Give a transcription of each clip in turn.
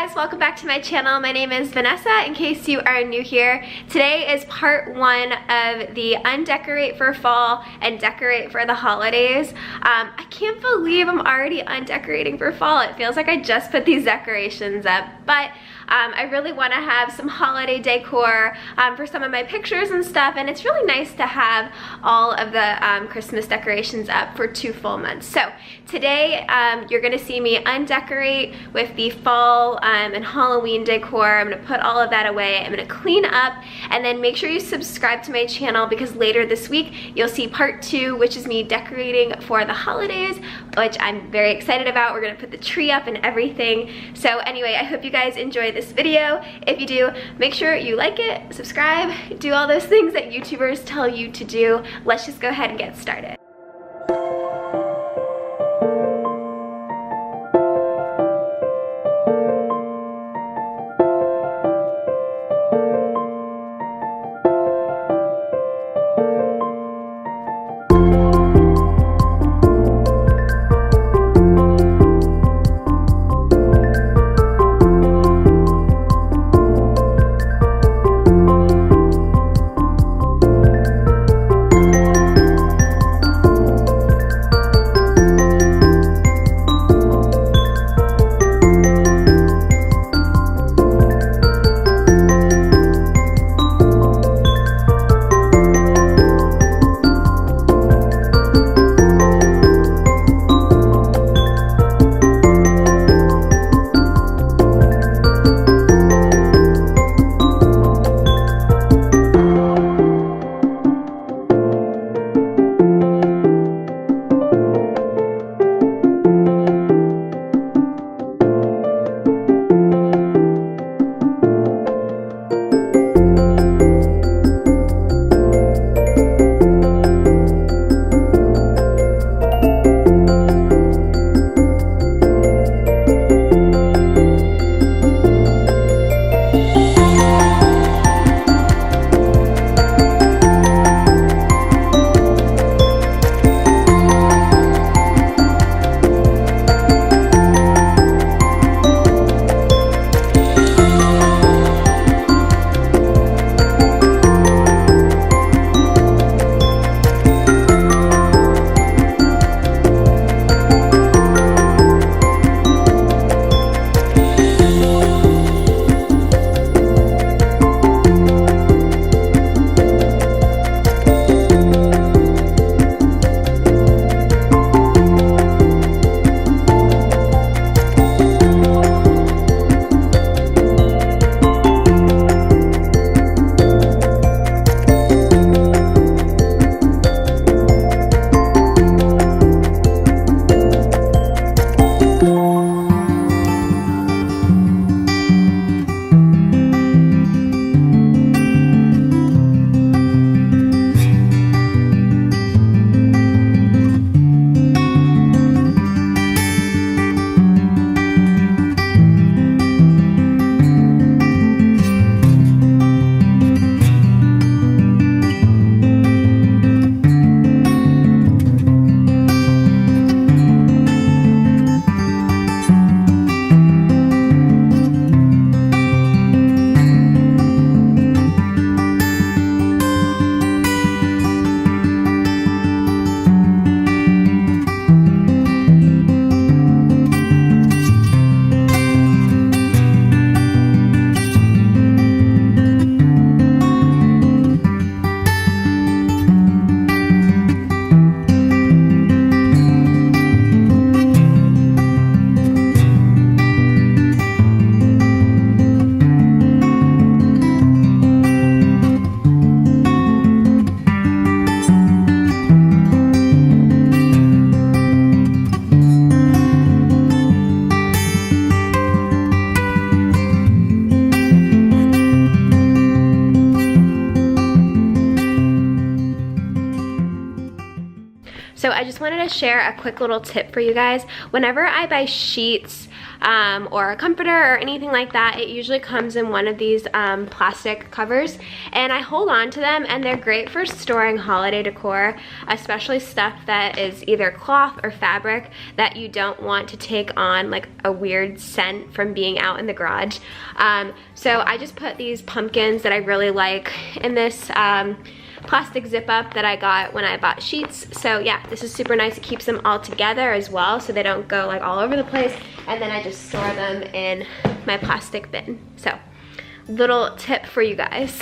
guys, welcome back to my channel. My name is Vanessa, in case you are new here. Today is part one of the Undecorate for fall and Decorate for the holidays. I can't believe I'm already undecorating for fall. It feels like I just put these decorations up, but I really want to have some holiday decor for some of my pictures and stuff, and it's really nice to have all of the Christmas decorations up for 2 full months. So today you're going to see me undecorate with the fall and Halloween decor. I'm going to put all of that away. I'm going to clean up, and then make sure you subscribe to my channel because later this week you'll see part 2, which is me decorating for the holidays, which I'm very excited about. We're going to put the tree up and everything. So anyway, I hope you guys enjoy this video. If you do, make sure you like it, subscribe, do all those things that YouTubers tell you to do. Let's just go ahead and get started. So I just wanted to share a quick little tip for you guys. Whenever I buy sheets or a comforter or anything like that, it usually comes in one of these plastic covers, and I hold on to them, and they're great for storing holiday decor, especially stuff that is either cloth or fabric that you don't want to take on like a weird scent from being out in the garage. So I just put these pumpkins that I really like in this plastic zip up that I got when I bought sheets. So yeah, this is super nice. It keeps them all together as well, so they don't go like all over the place. And then I just store them in my plastic bin. So little tip for you guys.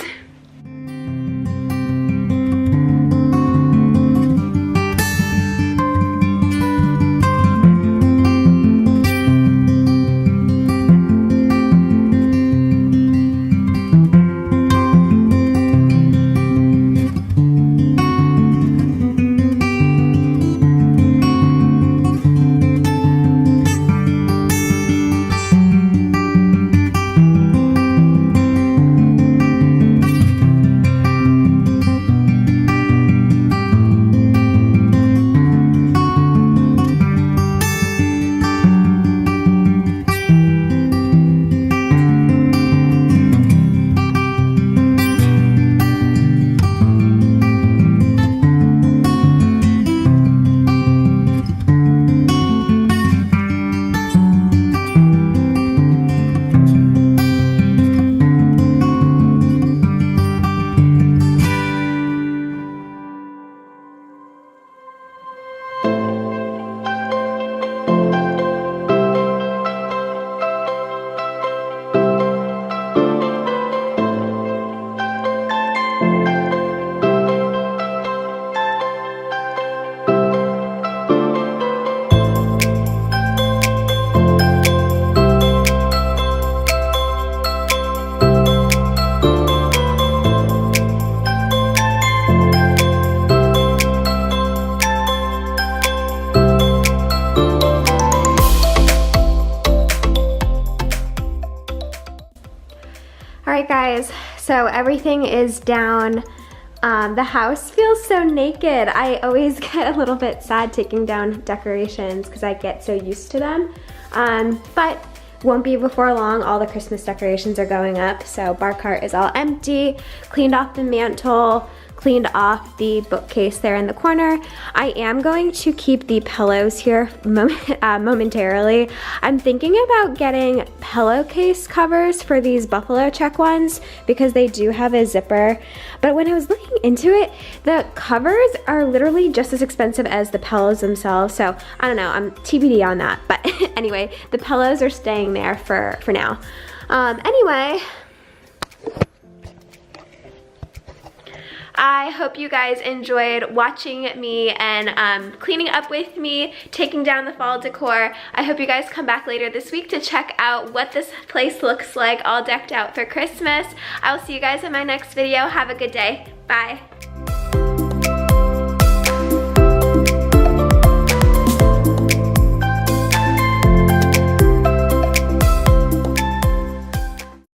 Alright guys, so everything is down. The house feels so naked. I always get a little bit sad taking down decorations because I get so used to them. But won't be before long. All the Christmas decorations are going up. So bar cart is all empty, cleaned off the mantle, cleaned off the bookcase there in the corner. I am going to keep the pillows here momentarily. I'm thinking about getting pillowcase covers for these buffalo check ones because they do have a zipper. But when I was looking into it, the covers are literally just as expensive as the pillows themselves. So I don't know, I'm TBD on that. But anyway, the pillows are staying there for now. Anyway, I hope you guys enjoyed watching me and cleaning up with me, taking down the fall decor. I hope you guys come back later this week to check out what this place looks like all decked out for Christmas. I will see you guys in my next video. Have a good day. Bye.